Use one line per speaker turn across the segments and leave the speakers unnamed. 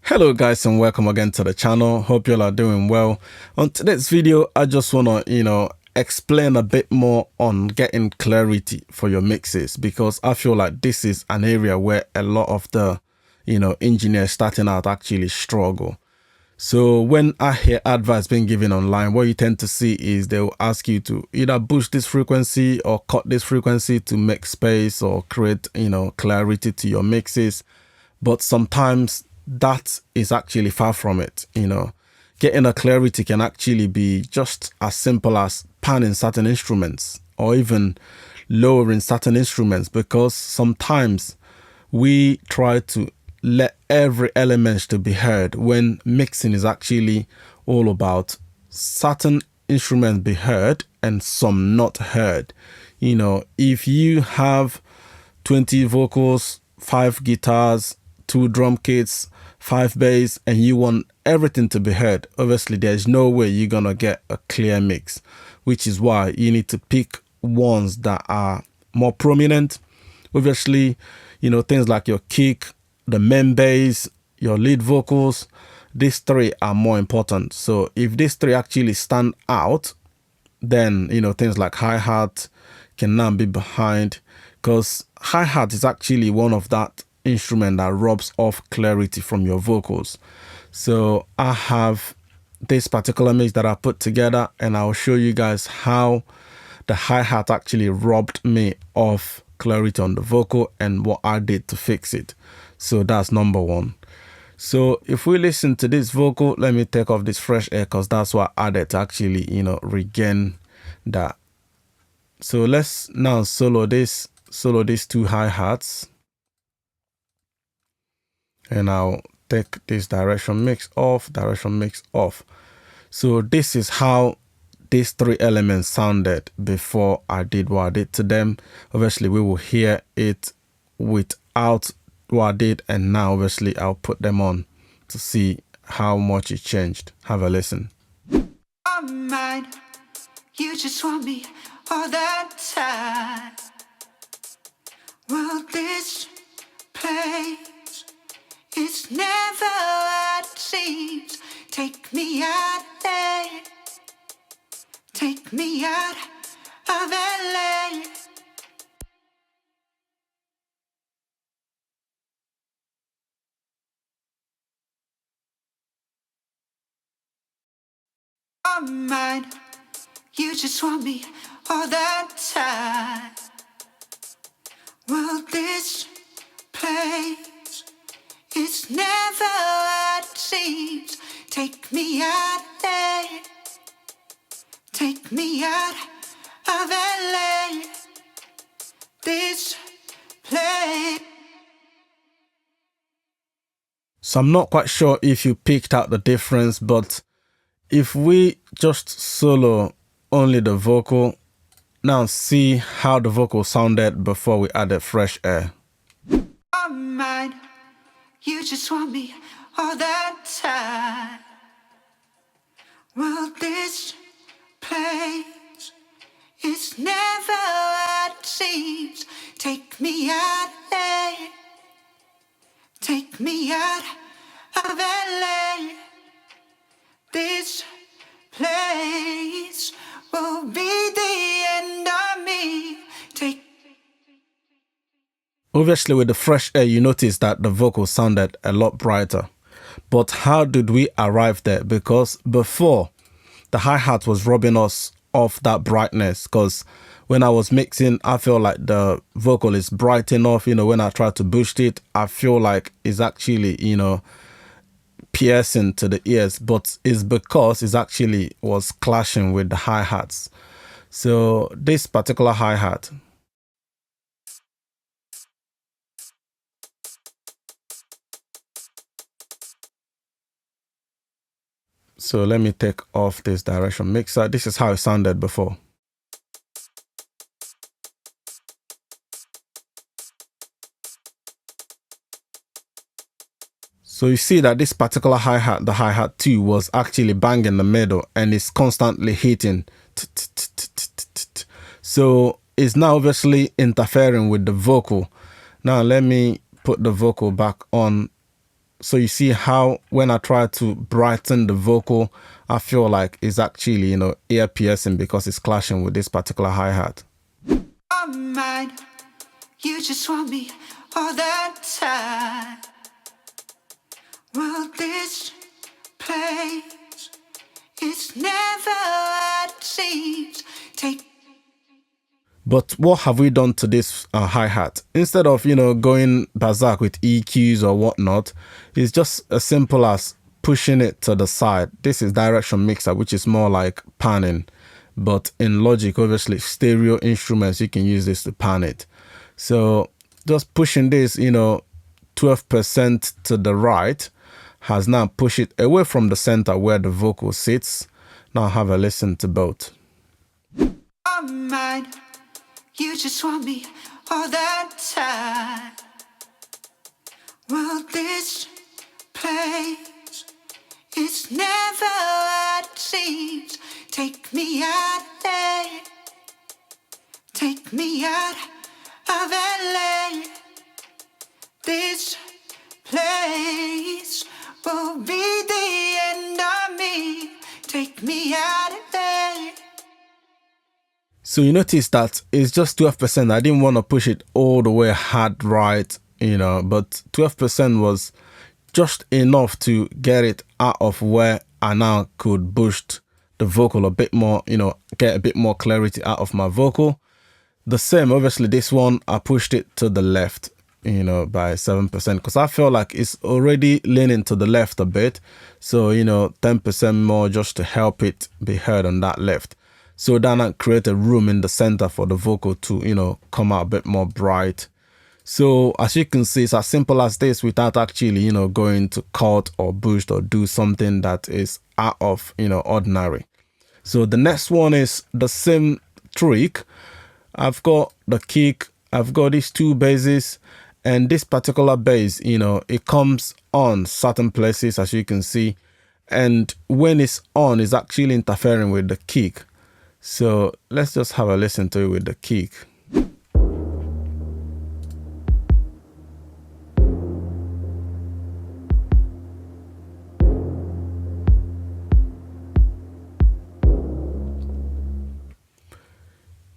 Hello guys and welcome again to the channel. Hope you all are doing well. On today's video, I just want to, explain a bit more on getting clarity for your mixes, because I feel like this is an area where a lot of the, engineers starting out actually struggle. So when I hear advice being given online, what you tend to see is they'll ask you to either boost this frequency or cut this frequency to make space or create, clarity to your mixes. But sometimes that is actually far from it. Getting a clarity can actually be just as simple as panning certain instruments or even lowering certain instruments, because sometimes we try to let every element to be heard when mixing is actually all about certain instruments be heard and some not heard. If you have 20 vocals, 5 guitars, 2 drum kits, 5 bass, and you want everything to be heard, obviously there's no way you're gonna get a clear mix, which is why you need to pick ones that are more prominent. Obviously, things like your kick, the main bass, your lead vocals, these 3 are more important. So if these 3 actually stand out, then things like hi-hat can now be behind, because hi-hat is actually one of that instrument that robs off clarity from your vocals. So I have this particular mix that I put together, and I'll show you guys how the hi-hat actually robbed me of clarity on the vocal and what I did to fix it. So that's number 1. So if we listen to this vocal, let me take off this fresh air because that's what I added to actually regain that. So let's now solo these 2 hi-hats, and I'll take this direction mix off. So this is how these 3 elements sounded before I did what I did to them. Obviously we will hear it without what I did, and now obviously I'll put them on to see how much it changed. Have a listen.
Oh mine, you just want me all that time. Well, this place, it's never what it seems. Take me out there, take me out of LA. Oh mine, you just want me all that time. Well, this place, it's never what it seems. Take me out there, take me out of LA. This place.
So I'm not quite sure if you picked out the difference, but if we just solo only the vocal, now see how the vocal sounded before we added fresh air.
Oh mine, you just want me all that time. Well, this place, it's never what it seems. Take me out there, take me out of LA. This place will be the end of me.
Obviously with the fresh air, you notice that the vocal sounded a lot brighter. But how did we arrive there? Because before, the hi-hat was robbing us of that brightness, because when I was mixing, I feel like the vocal is bright enough. When I try to boost it, I feel like it's actually, piercing to the ears, but it's because it actually was clashing with the hi-hats. So this particular hi-hat, so let me take off this direction mixer. This is how it sounded before. So you see that this particular hi-hat, the hi-hat 2, was actually banging the middle and it's constantly hitting. So it's now obviously interfering with the vocal. Now let me put the vocal back on So you see how when I try to brighten the vocal, I feel like it's actually, ear piercing because it's clashing with this particular hi-hat.
Oh, mine. You just want me all the time. Well, this place is never what it seems.
But what have we done to this hi-hat? Instead of, going berserk with EQs or whatnot, it's just as simple as pushing it to the side. This is direction mixer, which is more like panning. But in Logic, obviously, stereo instruments, you can use this to pan it. So just pushing this, 12% to the right has now pushed it away from the center where the vocal sits. Now have a listen to both.
Oh, mine. You just want me all the time. Well, this place is never what it seems. Take me out of there. Take me out of LA. This place will be the end of me. Take me out of there.
So you notice that it's just 12%. I didn't want to push it all the way hard right, but 12% was just enough to get it out of where I now could boost the vocal a bit more, get a bit more clarity out of my vocal. The same, obviously, this one, I pushed it to the left, by 7% because I feel like it's already leaning to the left a bit. So, 10% more just to help it be heard on that left. So then I create a room in the center for the vocal to, come out a bit more bright. So as you can see, it's as simple as this without actually, going to cut or boost or do something that is out of, ordinary. So the next one is the same trick. I've got the kick, I've got these two basses, and this particular bass, it comes on certain places, as you can see. And when it's on, it's actually interfering with the kick. So let's just have a listen to it with the kick.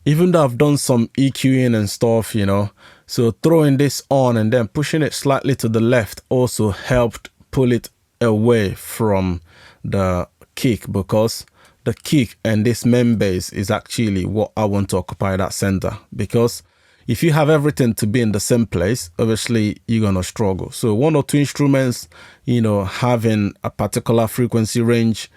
Even though I've done some EQing and stuff, so throwing this on and then pushing it slightly to the left also helped pull it away from the kick, because the kick and this main bass is actually what I want to occupy that center. Because if you have everything to be in the same place, obviously you're gonna struggle. So one or two instruments, having a particular frequency range,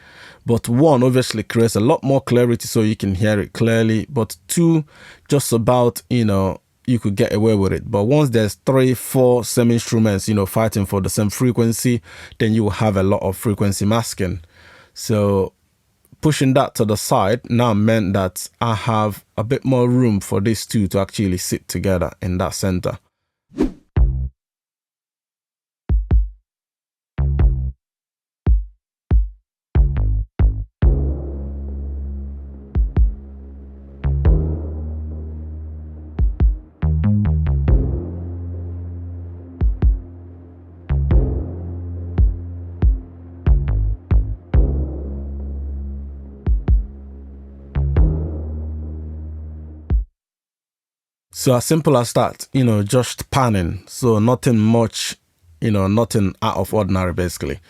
but one obviously creates a lot more clarity so you can hear it clearly, but two, just about, you could get away with it. But once there's 3, 4 same instruments, fighting for the same frequency, then you will have a lot of frequency masking. So pushing that to the side now meant that I have a bit more room for these two to actually sit together in that center. So as simple as that, just panning. So nothing much, nothing out of ordinary basically.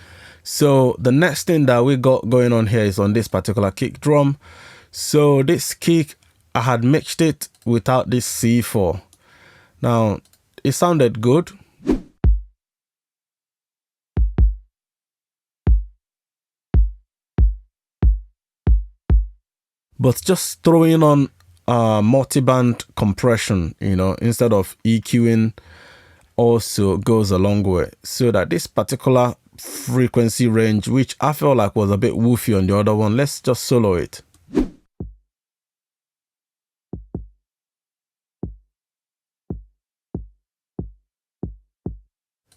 So the next thing that we got going on here is on this particular kick drum. So this kick, I had mixed it without this C4. Now, it sounded good. But just throwing on multi-band compression, instead of EQing also goes a long way. So that this particular frequency range, which I felt like was a bit woofy on the other one, let's just solo it.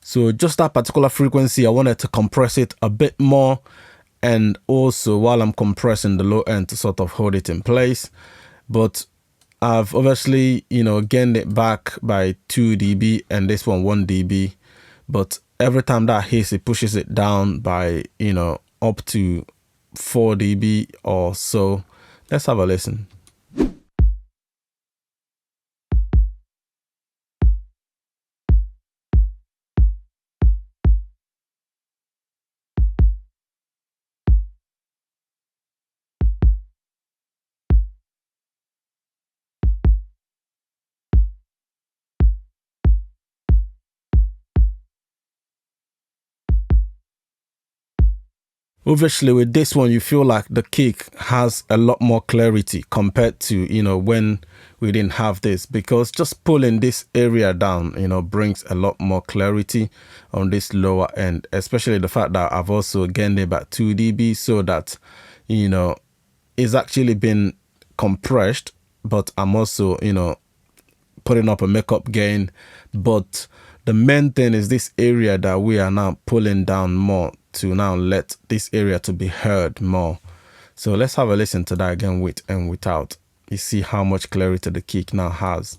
So just that particular frequency, I wanted to compress it a bit more, and also while I'm compressing the low end to sort of hold it in place. But I've obviously, gained it back by 2 dB and this one 1 dB. But every time that hits, it pushes it down by, you know, up to 4 dB or so. Let's have a listen. Obviously, with this one, you feel like the kick has a lot more clarity compared to, you know, when we didn't have this, because just pulling this area down, you know, brings a lot more clarity on this lower end, especially the fact that I've also gained about 2 dB, so that, you know, it's actually been compressed, but I'm also, you know, putting up a makeup gain. But the main thing is this area that we are now pulling down more to now let this area to be heard more. So let's have a listen to that again, with and without. You see how much clarity the kick now has.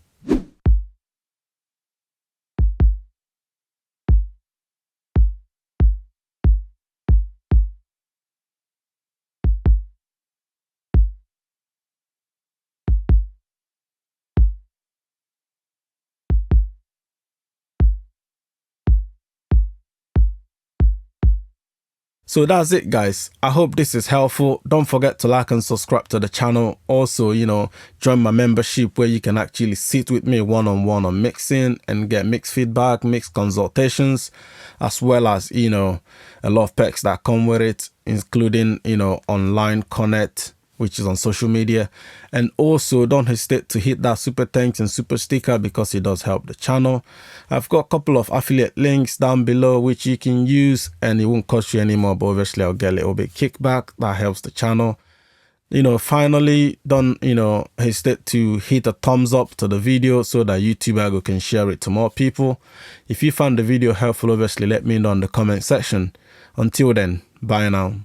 So that's it, guys. I hope this is helpful. Don't forget to like and subscribe to the channel. Also, you know, join my membership where you can actually sit with me one-on-one on mixing and get mix feedback, mix consultations, as well as, you know, a lot of perks that come with it, including, you know, online connect, which is on social media. And also don't hesitate to hit that super thanks and super sticker, because it does help the channel. I've got a couple of affiliate links down below which you can use, and it won't cost you anymore, but obviously I'll get a little bit kickback. That helps the channel. You know, finally, don't, you know, hesitate to hit a thumbs up to the video so that YouTube algo can share it to more people. If you found the video helpful, obviously let me know in the comment section. Until then, bye now.